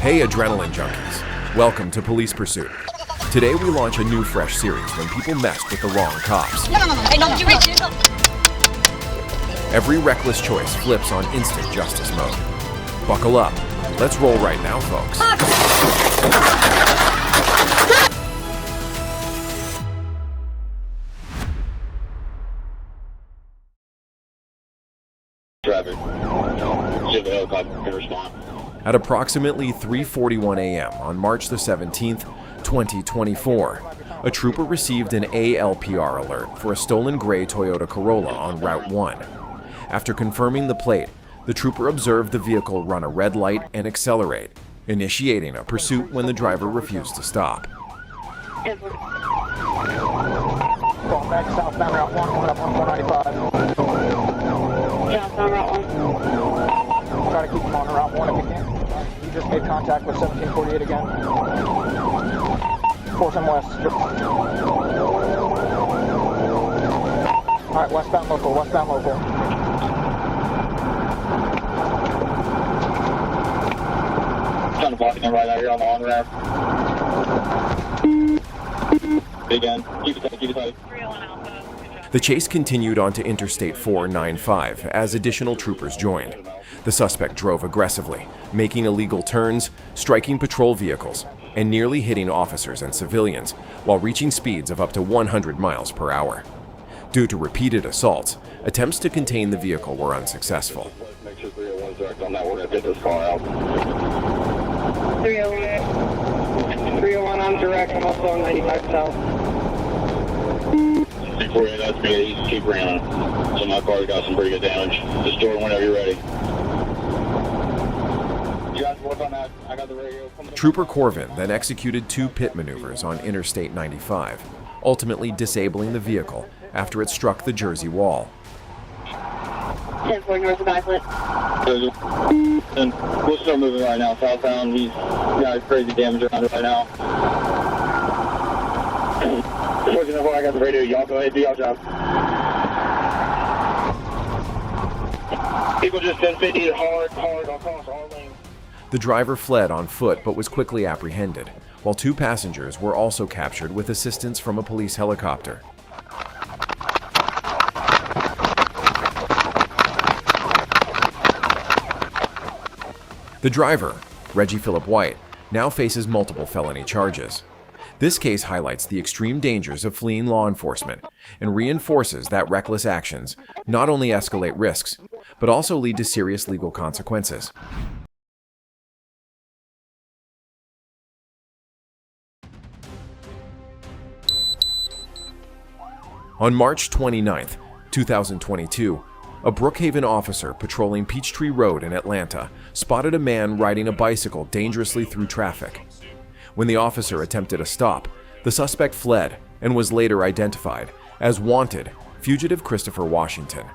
Hey adrenaline junkies, welcome to Police Pursuit. Today we launch a new fresh series when people messed with the wrong cops. Every reckless choice flips on instant justice mode. Buckle up, let's roll right now, folks. Traffic. See if the helicopter can respond. At approximately 3:41 a.m. on March the 17th, 2024, a trooper received an ALPR alert for a stolen gray Toyota Corolla on Route 1. After confirming the plate, the trooper observed the vehicle run a red light and accelerate, initiating a pursuit when the driver refused to stop. Going back southbound Route 1, going up on 495. Southbound Route 1. Try to keep him on Route 1 if you can. He just made contact with 1748 again. Force him west. Alright, westbound local, westbound local. Trying to block him right out here on the on-ramp. Big end. Keep it tight, keep it tight. The chase continued onto Interstate 495 as additional troopers joined. The suspect drove aggressively, making illegal turns, striking patrol vehicles, and nearly hitting officers and civilians while reaching speeds of up to 100 miles per hour. Due to repeated assaults, attempts to contain the vehicle were unsuccessful. Make sure 301's direct on that. We're going to get this car out. 301 on direct. I'm also on 95 south. 648, that's me. Keep running. So my car got some pretty good damage. Just door whenever you're ready. You guys work on that. I got the radio. Trooper Corvin then executed two pit maneuvers on Interstate 95, ultimately disabling the vehicle after it struck the Jersey wall. 10-4 north of backlit. And we'll start moving right now. Southbound, he's got crazy damage around it right now. I got the radio. Y'all go ahead, do y'all job. People just 1050 hard across all lanes. The driver fled on foot but was quickly apprehended, while two passengers were also captured with assistance from a police helicopter. The driver, Reggie Philip White, now faces multiple felony charges. This case highlights the extreme dangers of fleeing law enforcement and reinforces that reckless actions not only escalate risks, but also lead to serious legal consequences. On March 29, 2022, a Brookhaven officer patrolling Peachtree Road in Atlanta spotted a man riding a bicycle dangerously through traffic. When the officer attempted a stop, the suspect fled and was later identified as wanted fugitive Christopher Washington.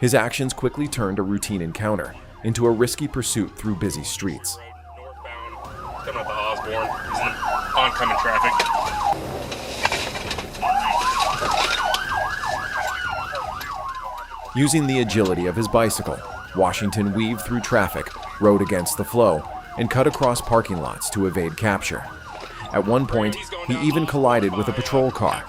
His actions quickly turned a routine encounter into a risky pursuit through busy streets. Northbound, coming up the Osborne. He's in oncoming traffic. Using the agility of his bicycle, Washington weaved through traffic, rode against the flow, and cut across parking lots to evade capture. At one point, he even collided with a patrol car.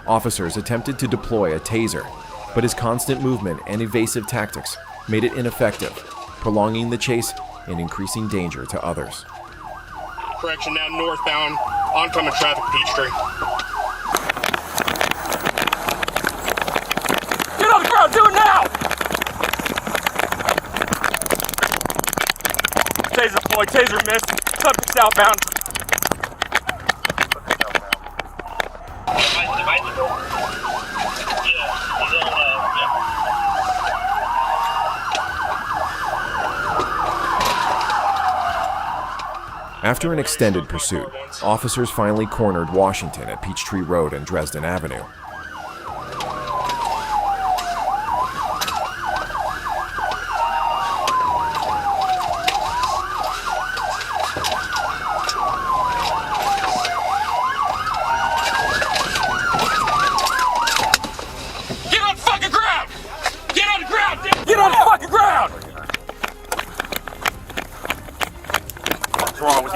Officers attempted to deploy a taser, but his constant movement and evasive tactics made it ineffective, prolonging the chase and increasing danger to others. Correction, now northbound, oncoming traffic, Peachtree. Get on the ground, do it now! Taser deployed, taser missed, subject southbound. After an extended pursuit, officers finally cornered Washington at Peachtree Road and Dresden Avenue. Get on the fucking ground! Get on the ground! Get on the fucking ground! What's wrong with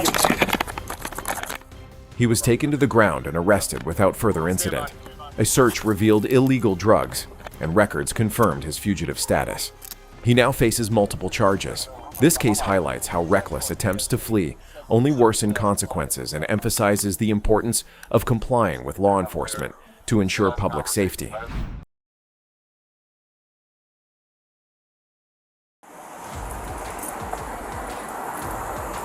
He was taken to the ground and arrested without further incident. A search revealed illegal drugs, and records confirmed his fugitive status. He now faces multiple charges. This case highlights how reckless attempts to flee only worsen consequences and emphasizes the importance of complying with law enforcement to ensure public safety.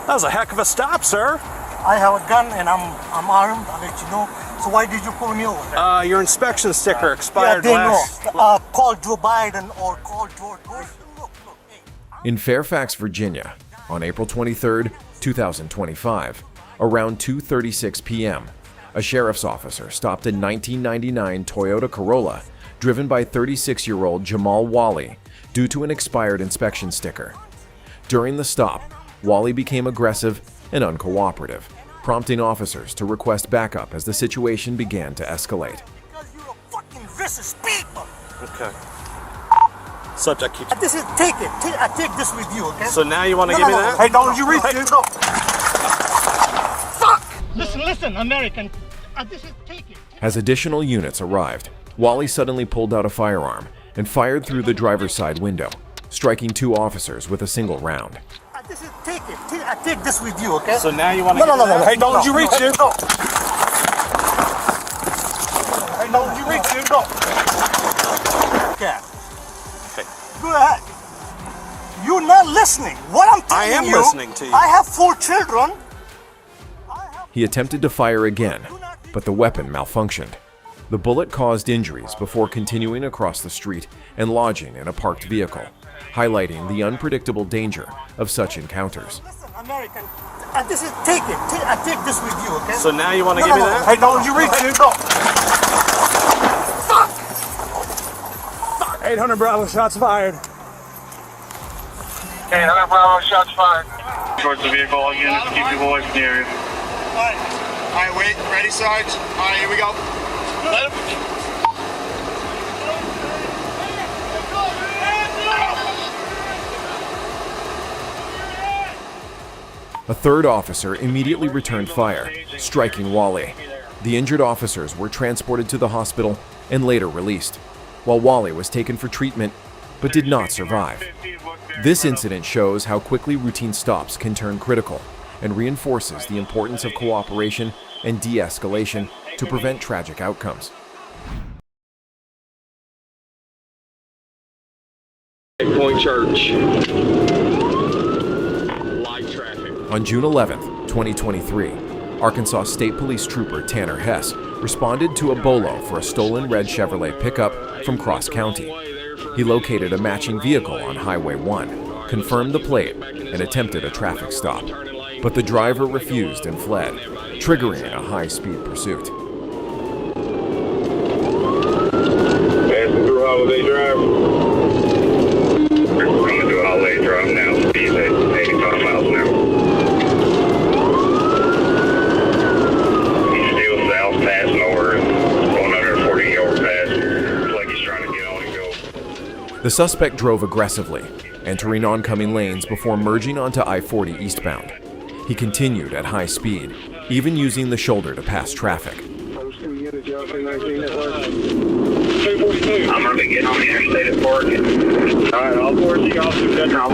That was a heck of a stop, sir. I have a gun and I'm armed, I'll let you know. So why did you pull me over? Your inspection sticker expired they last... know. Call Joe Biden or call George Bush. Look, hey. In Fairfax, Virginia, on April 23, 2025, around 2:36 p.m., a sheriff's officer stopped a 1999 Toyota Corolla driven by 36-year-old Jamal Wally due to an expired inspection sticker. During the stop, Wally became aggressive and uncooperative, prompting officers to request backup as the situation began to escalate. Because you're a fucking vicious people. Okay. Subject keeps... This is, take it. I take this with you, okay? So now you want to give me that? Hey, don't you reach it? No. Fuck! Listen, American. This is, take it. As additional units arrived, Wally suddenly pulled out a firearm and fired through the driver's side window, striking two officers with a single round. This is, take it. I take this with you, okay? So now you want to No. Hey, don't you reach it? No. Hey, don't you reach it? No. Okay. Go ahead. You're not listening. What I'm telling you. I am listening to you. I have 4 children. He attempted to fire again, but the weapon malfunctioned. The bullet caused injuries before continuing across the street and lodging in a parked vehicle, highlighting the unpredictable danger of such encounters. Listen, American. This is, take it. I take this with you, okay? So now you want to give me that? Hey, don't you reach it? No. Fuck! 800 Bravo, shots fired. 800 Bravo, shots fired. Towards the vehicle again, just keep people away from the area. All right, wait, ready, Sarge? All right, here we go. Let him. A third officer immediately returned fire, striking Wally. The injured officers were transported to the hospital and later released, while Wally was taken for treatment but did not survive. This incident shows how quickly routine stops can turn critical and reinforces the importance of cooperation and de-escalation to prevent tragic outcomes. Point Church. Live traffic. On June 11, 2023, Arkansas State Police Trooper Tanner Hess responded to a bolo for a stolen red Chevrolet pickup from Cross County. He located a matching vehicle on Highway 1, confirmed the plate, and attempted a traffic stop. But the driver refused and fled, triggering a high-speed pursuit. Passing through Holiday Drive. I'm going to do Holiday Drive now. Speed at 85 miles an hour. He's still south, passing over, going under a 40 overpass. Looks like he's trying to get on and go. The suspect drove aggressively, entering oncoming lanes before merging onto I-40 eastbound. He continued at high speed, even using the shoulder to pass traffic. I'm going to be getting on the interstate at 4. Alright, all 4 of you officers good now.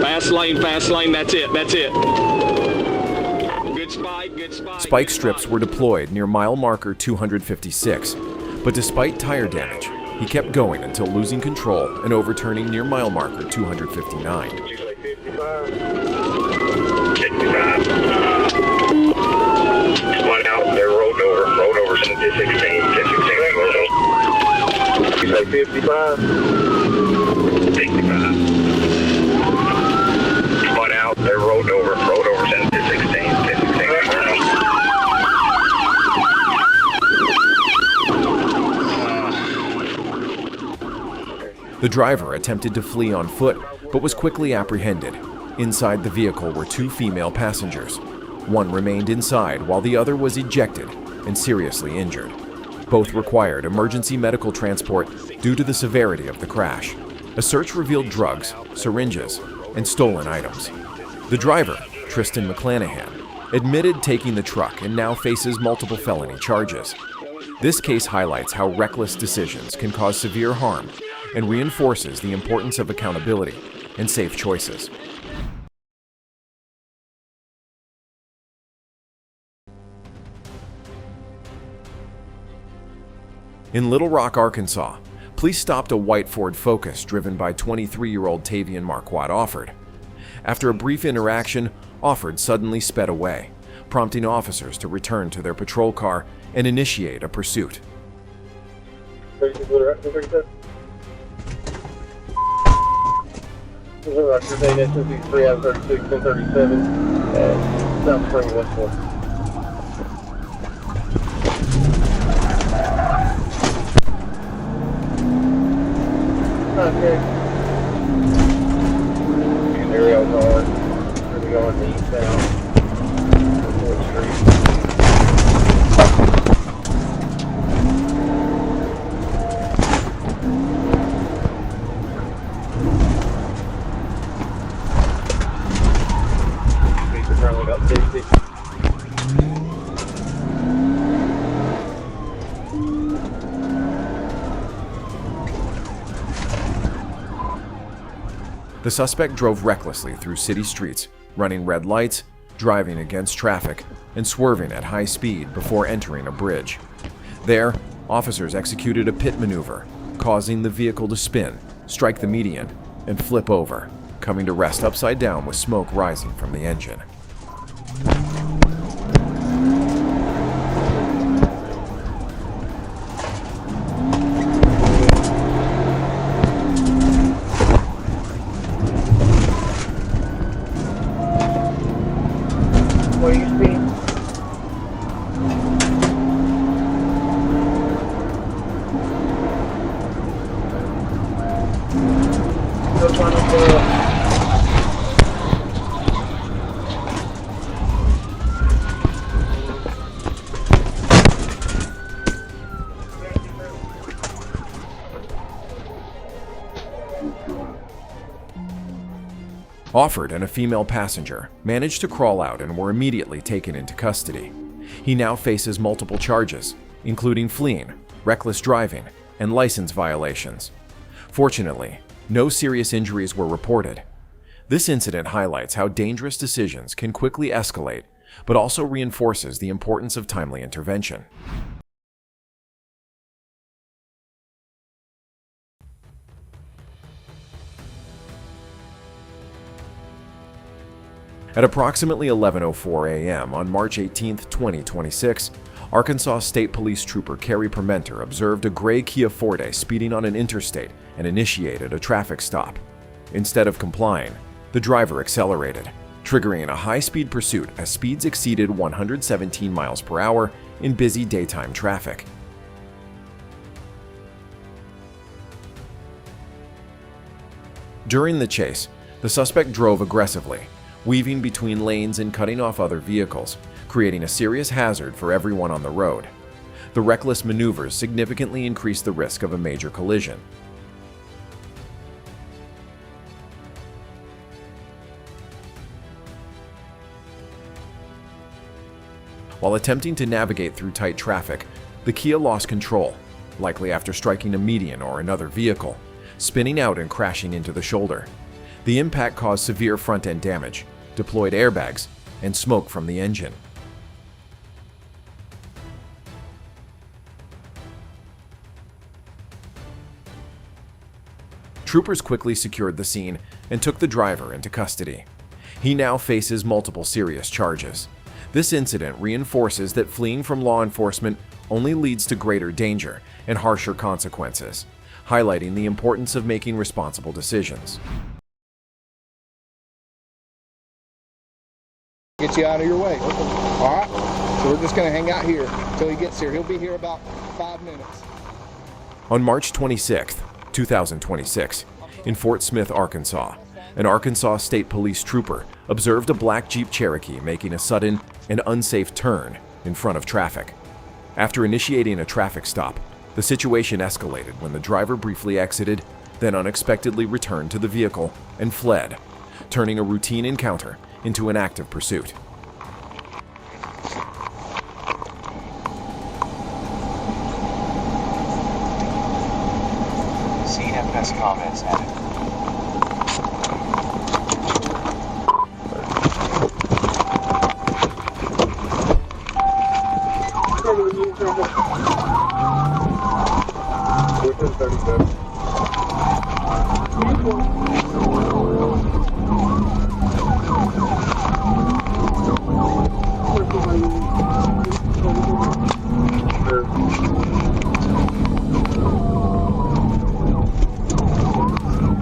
Fast lane, that's it. Good spike. Spike strips were deployed near mile marker 256, but despite tire damage, he kept going until losing control and overturning near mile marker 259. 55. One out, they're rolled over since 16, 1016, rolled over. You say 55? 65. One out, they're rolled over since 16, 1016, rolled over. The driver attempted to flee on foot, but was quickly apprehended. Inside the vehicle were 2 female passengers. One remained inside while the other was ejected and seriously injured. Both required emergency medical transport due to the severity of the crash. A search revealed drugs, syringes, and stolen items. The driver, Tristan McClanahan, admitted taking the truck and now faces multiple felony charges. This case highlights how reckless decisions can cause severe harm and reinforces the importance of accountability and safe choices. In Little Rock, Arkansas, police stopped a white Ford Focus driven by 23-year-old Tavian Marquardt Offord. After a brief interaction, Offord suddenly sped away, prompting officers to return to their patrol car and initiate a pursuit. Okay. And aerial guard. We're going eastbound. 4th Street. These are currently about 60. The suspect drove recklessly through city streets, running red lights, driving against traffic, and swerving at high speed before entering a bridge. There, officers executed a pit maneuver, causing the vehicle to spin, strike the median, and flip over, coming to rest upside down with smoke rising from the engine. What do you see? Go find the Offord and a female passenger managed to crawl out and were immediately taken into custody. He now faces multiple charges, including fleeing, reckless driving, and license violations. Fortunately, no serious injuries were reported. This incident highlights how dangerous decisions can quickly escalate, but also reinforces the importance of timely intervention. At approximately 11:04 a.m. on March 18, 2026, Arkansas State Police Trooper Carrie Permenter observed a gray Kia Forte speeding on an interstate and initiated a traffic stop. Instead of complying, the driver accelerated, triggering a high-speed pursuit as speeds exceeded 117 miles per hour in busy daytime traffic. During the chase, the suspect drove aggressively, weaving between lanes and cutting off other vehicles, creating a serious hazard for everyone on the road. The reckless maneuvers significantly increased the risk of a major collision. While attempting to navigate through tight traffic, the Kia lost control, likely after striking a median or another vehicle, spinning out and crashing into the shoulder. The impact caused severe front-end damage, deployed airbags, and smoke from the engine. Troopers quickly secured the scene and took the driver into custody. He now faces multiple serious charges. This incident reinforces that fleeing from law enforcement only leads to greater danger and harsher consequences, highlighting the importance of making responsible decisions. Get you out of your way. All right, so we're just going to hang out here until he gets here. He'll be here about 5 minutes. On March 26, 2026, in Fort Smith, Arkansas, an Arkansas State Police trooper observed a black Jeep Cherokee making a sudden and unsafe turn in front of traffic. After initiating a traffic stop, the situation escalated when the driver briefly exited, then unexpectedly returned to the vehicle and fled, turning a routine encounter into an active pursuit. CFS comments added.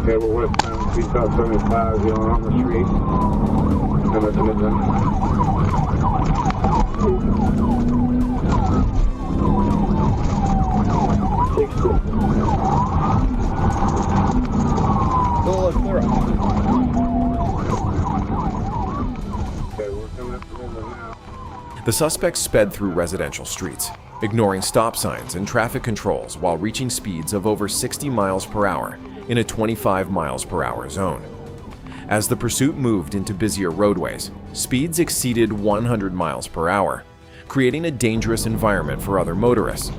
Okay, we're westbound, 2575, you're on the street. And that's Midland. The suspect sped through residential streets, ignoring stop signs and traffic controls while reaching speeds of over 60 miles per hour in a 25 miles per hour zone. As the pursuit moved into busier roadways, speeds exceeded 100 miles per hour, creating a dangerous environment for other motorists.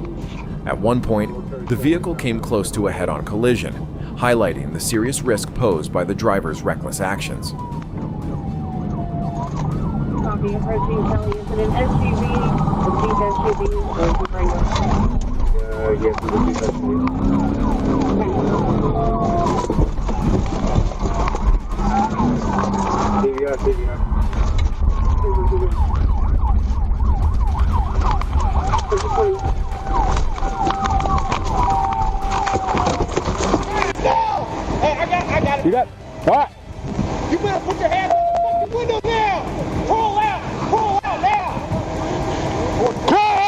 At one point, the vehicle came close to a head-on collision, highlighting the serious risk posed by the driver's reckless actions. Copy, approaching Kelly. Is it an SUV? The SUV or the Wrangler? Yes, it would be TVI. I got it. You got it? All right. You better put your hand on the window now. Pull out now. Crawl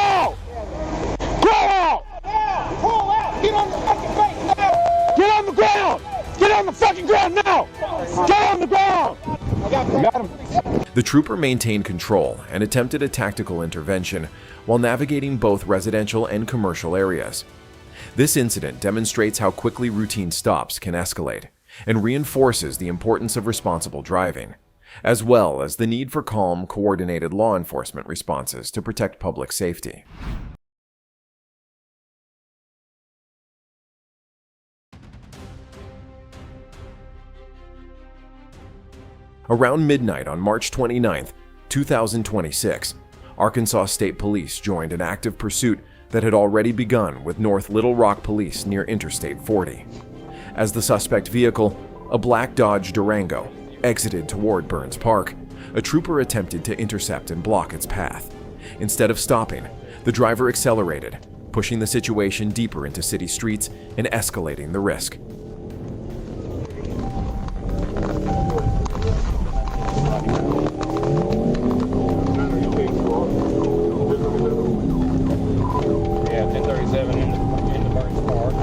out. Now, pull out. Get on the fucking face now. Get on the ground. Get on the fucking ground now. Get on the ground. I got him. The trooper maintained control and attempted a tactical intervention while navigating both residential and commercial areas. This incident demonstrates how quickly routine stops can escalate and reinforces the importance of responsible driving, as well as the need for calm, coordinated law enforcement responses to protect public safety. Around midnight on March 29, 2026, Arkansas State Police joined an active pursuit that had already begun with North Little Rock Police near Interstate 40. As the suspect vehicle, a black Dodge Durango, exited toward Burns Park, a trooper attempted to intercept and block its path. Instead of stopping, the driver accelerated, pushing the situation deeper into city streets and escalating the risk. Yeah, 1037 in the Burns Park,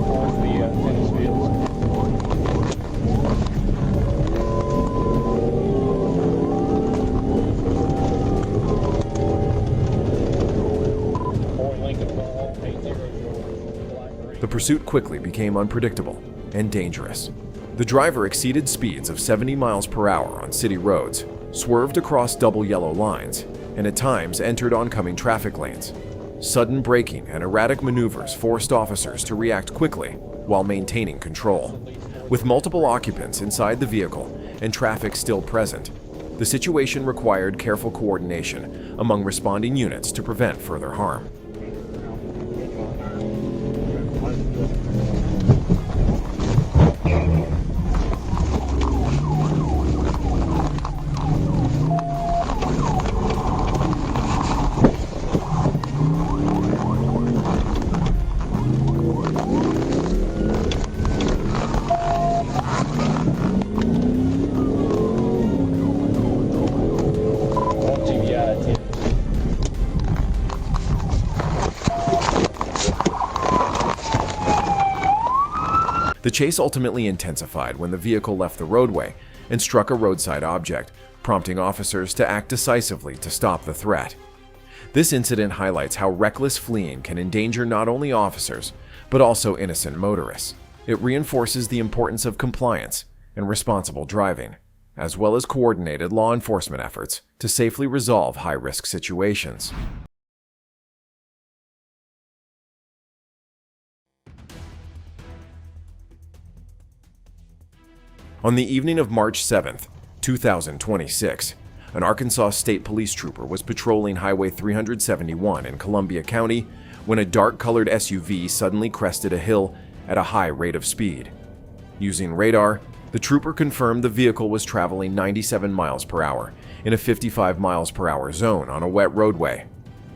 towards the tennis fields. The pursuit quickly became unpredictable and dangerous. The driver exceeded speeds of 70 miles per hour on city roads, swerved across double yellow lines, and at times entered oncoming traffic lanes. Sudden braking and erratic maneuvers forced officers to react quickly while maintaining control. With multiple occupants inside the vehicle and traffic still present, the situation required careful coordination among responding units to prevent further harm. The chase ultimately intensified when the vehicle left the roadway and struck a roadside object, prompting officers to act decisively to stop the threat. This incident highlights how reckless fleeing can endanger not only officers, but also innocent motorists. It reinforces the importance of compliance and responsible driving, as well as coordinated law enforcement efforts to safely resolve high-risk situations. On the evening of March 7th, 2026, an Arkansas State Police trooper was patrolling Highway 371 in Columbia County when a dark-colored SUV suddenly crested a hill at a high rate of speed. Using radar, the trooper confirmed the vehicle was traveling 97 miles per hour in a 55 miles per hour zone on a wet roadway.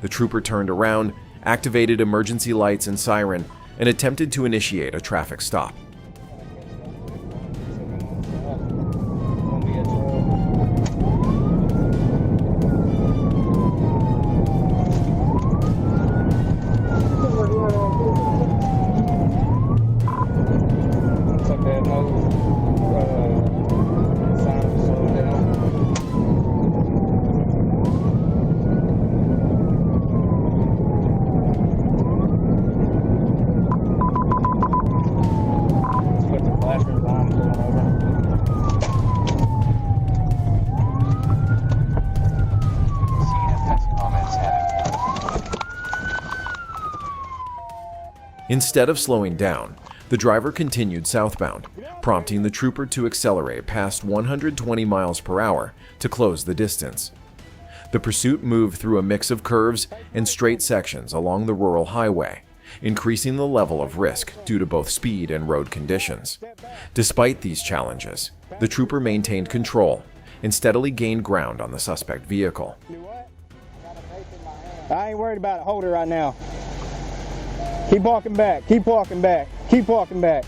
The trooper turned around, activated emergency lights and siren, and attempted to initiate a traffic stop. Instead of slowing down, the driver continued southbound, prompting the trooper to accelerate past 120 miles per hour to close the distance. The pursuit moved through a mix of curves and straight sections along the rural highway, increasing the level of risk due to both speed and road conditions. Despite these challenges, the trooper maintained control and steadily gained ground on the suspect vehicle. I ain't worried about it. Hold it right now. Keep walking back. Keep walking back. Keep walking back.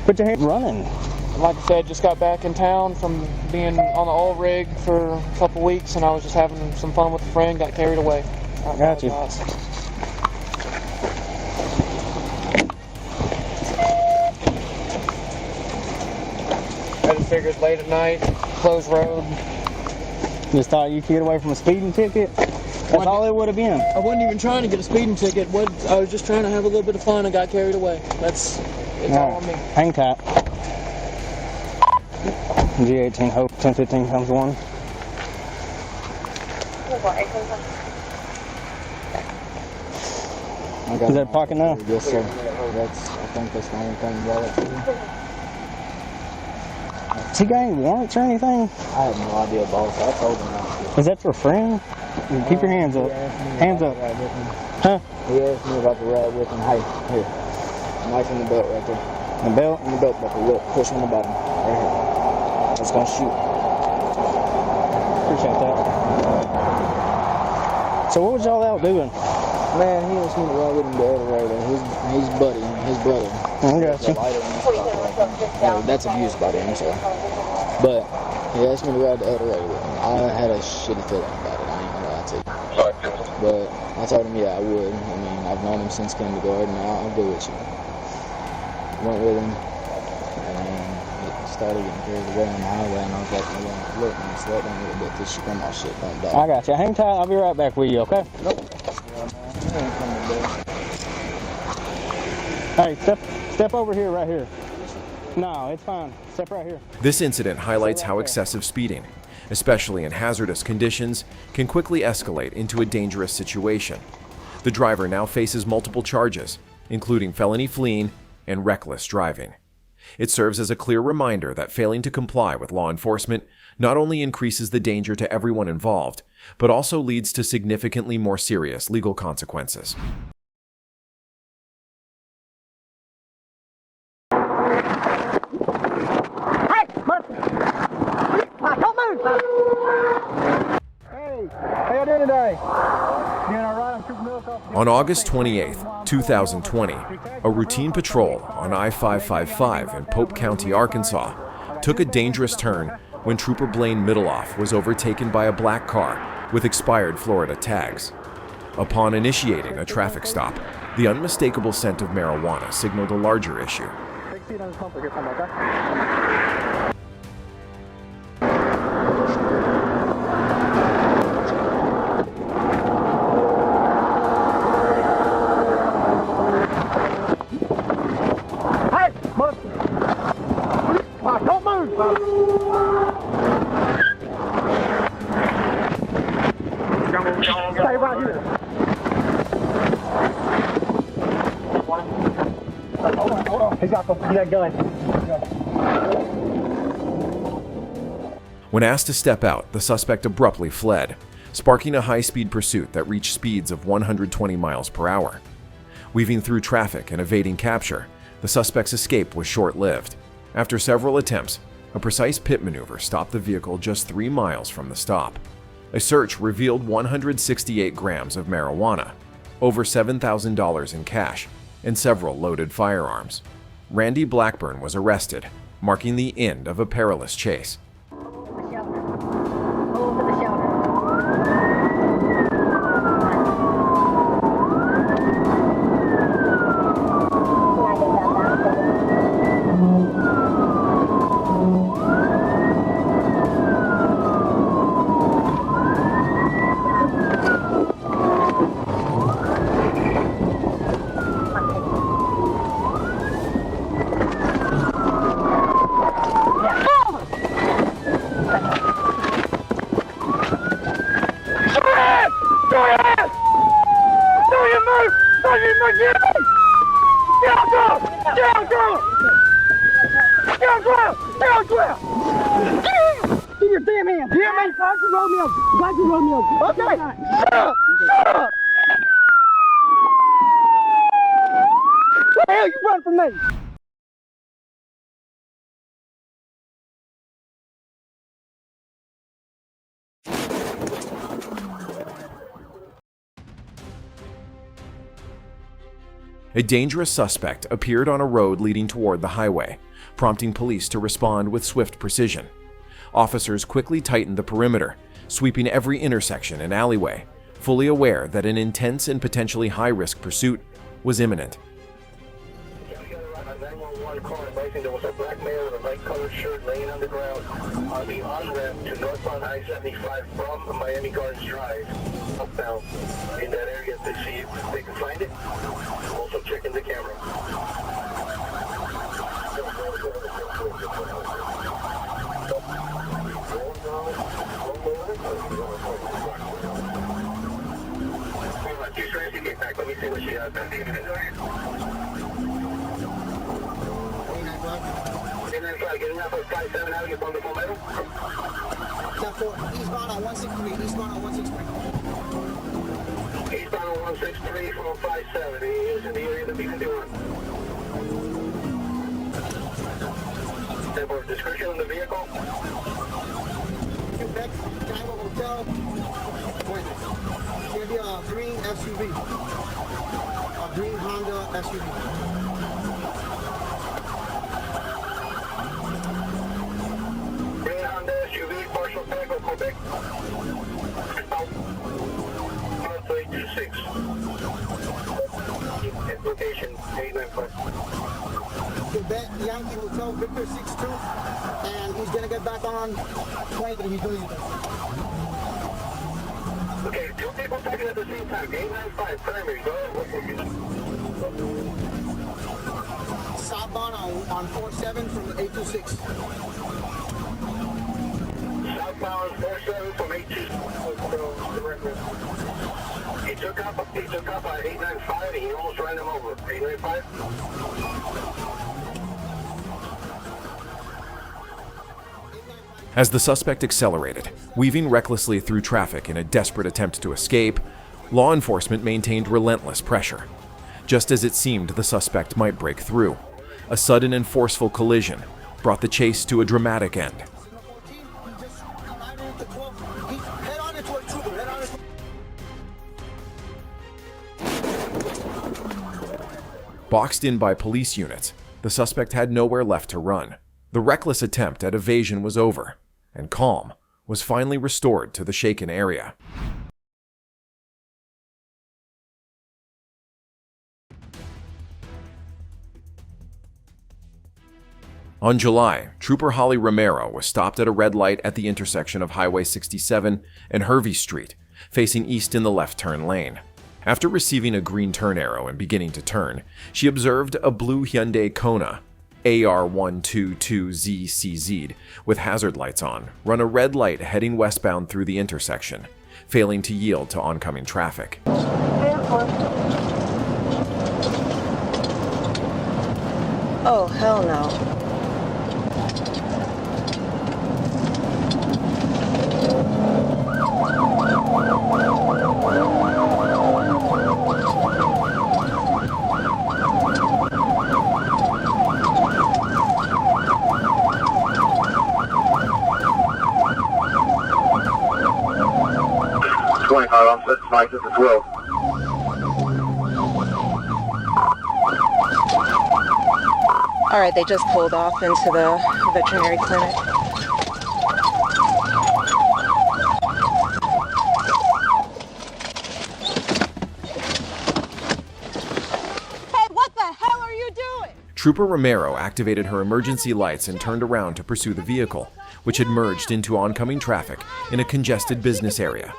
Put your hands running. Like I said, just got back in town from being on the oil rig for a couple weeks, and I was just having some fun with a friend, got carried away. I got you. I just figured late at night, closed road. Just thought you could get away from a speeding ticket? That's all it would have been. I wasn't even trying to get a speeding ticket. I was just trying to have a little bit of fun and got carried away. It's all on me. Hang tight. G18 Hope 1015 comes one. Is that pocket now? Yes, sir. I think that's the only thing valid. Has he got any warrants or anything? I have no idea, boss. I told him that. Is that your friend? Keep your hands up. Hands up. Huh? He asked me about the ride with him. Hey, here. Knife in the belt right there. The belt? In the belt buckle. Look, push on the bottom. Right here. I was gonna shoot. Appreciate that. So what was y'all out doing? Man, he asked me to ride with him to Eldorado. His buddy, his brother. I got you. No, that's abused by them, so. But he asked me to ride to Eldorado with him. I had a shitty feeling about it. I ain't gonna lie to you. But I told him, yeah, I would. I mean, I've known him since kindergarten. I'll go with you. Went with him, and it started getting carried away on the highway, and I was like, look, man, slow down a little bit. This grandma shit don't die. I got you. Hang tight. I'll be right back with you, okay? Nope. Hey, step over here, right here. No, it's fine. Step right here. This incident highlights how excessive speeding, especially in hazardous conditions, can quickly escalate into a dangerous situation. The driver now faces multiple charges, including felony fleeing and reckless driving. It serves as a clear reminder that failing to comply with law enforcement not only increases the danger to everyone involved, but also leads to significantly more serious legal consequences. How y'all doing today? Doing all right? I'm shooting milk off. On August 28, 2020, a routine patrol on I-555 in Pope County, Arkansas, took a dangerous turn when Trooper Blaine Middleoff was overtaken by a black car with expired Florida tags. Upon initiating a traffic stop, the unmistakable scent of marijuana signaled a larger issue. Don't move! Hold on. He's got that gun. When asked to step out, the suspect abruptly fled, sparking a high-speed pursuit that reached speeds of 120 miles per hour. Weaving through traffic and evading capture, the suspect's escape was short-lived. After several attempts, a precise pit maneuver stopped the vehicle just 3 miles from the stop. A search revealed 168 grams of marijuana, over $7,000 in cash, and several loaded firearms. Randy Blackburn was arrested, marking the end of a perilous chase. Give your damn hands! Hear me? Dr. Romeo! Dr. Romeo! Okay! Shut up! Shut up! What the hell you run from me? A dangerous suspect appeared on a road leading toward the highway, prompting police to respond with swift precision. Officers quickly tightened the perimeter, sweeping every intersection and alleyway, fully aware that an intense and potentially high-risk pursuit was imminent. There was a black male with a light-colored shirt laying on the ground on the on-ramp to northbound I-75 from Miami Gardens Drive, upbound. In that area, to see if they can find it. Also checking the camera. She's ready to get back. Let me see what she has. Getting up at 57 Avenue from the Palmetto. Eastbound on 163. Eastbound on 163. Eastbound on 163 from 57. He is in the area that we can do it. Type of description of the vehicle. Quebec, Tango Hotel. It's going to be a green SUV. A green Honda SUV. Quebec. North 826. Location 895. Quebec Yankee Hotel Victor 62, and he's gonna get back on 23. He's doing it. Okay, 2 people talking at the same time. 895 primary. Go ahead. Southbound on 47 from 826. Southbound 47 from 826. He took up at 895 and he almost ran him over. 895. As the suspect accelerated, weaving recklessly through traffic in a desperate attempt to escape, law enforcement maintained relentless pressure. Just as it seemed the suspect might break through, a sudden and forceful collision brought the chase to a dramatic end. Boxed in by police units, the suspect had nowhere left to run. The reckless attempt at evasion was over, and calm was finally restored to the shaken area. On July, Trooper Holly Romero was stopped at a red light at the intersection of Highway 67 and Hervey Street, facing east in the left turn lane. After receiving a green turn arrow and beginning to turn, she observed a blue Hyundai Kona AR122ZCZ with hazard lights on run a red light heading westbound through the intersection, failing to yield to oncoming traffic. Oh, hell no. Mike, this is Will. All right, they just pulled off into the veterinary clinic. Hey, what the hell are you doing? Trooper Romero activated her emergency lights and turned around to pursue the vehicle, which had merged into oncoming traffic in a congested business area.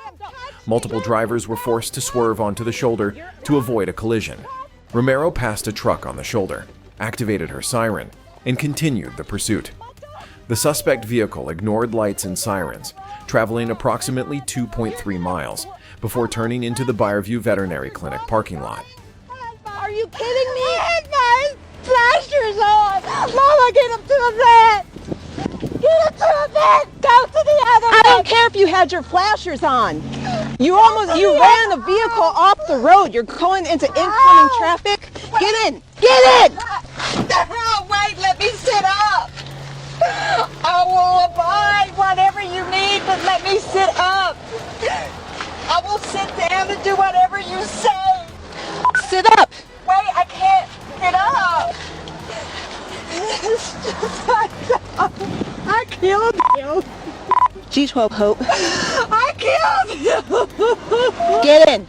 Multiple drivers were forced to swerve onto the shoulder to avoid a collision. Romero passed a truck on the shoulder, activated her siren, and continued the pursuit. The suspect vehicle ignored lights and sirens, traveling approximately 2.3 miles before turning into the Bayview Veterinary Clinic parking lot. Are you kidding me? My flashers on! Mama, get him to the vet! Get him to the vet! Go to the other I don't care if you had your flashers on. You ran a vehicle off the road. You're going into incoming traffic. Get in! Get in! Oh, wait, let me sit up! I will abide whatever you need, but let me sit up! I will sit down and do whatever you say! Sit up! Wait, I can't get up! I killed you! G12 Hope. I killed you! Get in!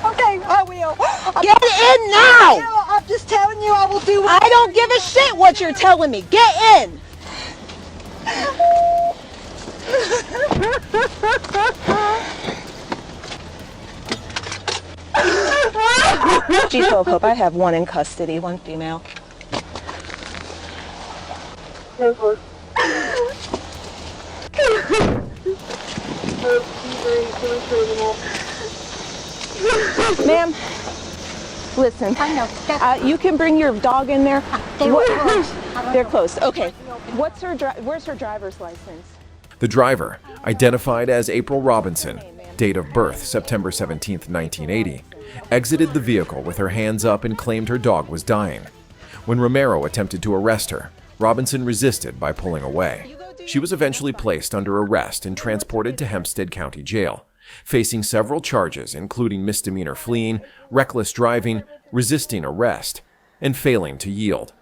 Okay, I will. Get in now! I'm just telling you I will do what I don't give a shit what you're telling me. Get in! G12 Hope, I have one in custody, one female. Ma'am, listen. I know. You can bring your dog in there. They were closed. They're closed. Okay. Where's her driver's license? The driver, identified as April Robinson, date of birth September 17, 1980, exited the vehicle with her hands up and claimed her dog was dying. When Romero attempted to arrest her, Robinson resisted by pulling away. She was eventually placed under arrest and transported to Hempstead County Jail, facing several charges including misdemeanor fleeing, reckless driving, resisting arrest, and failing to yield.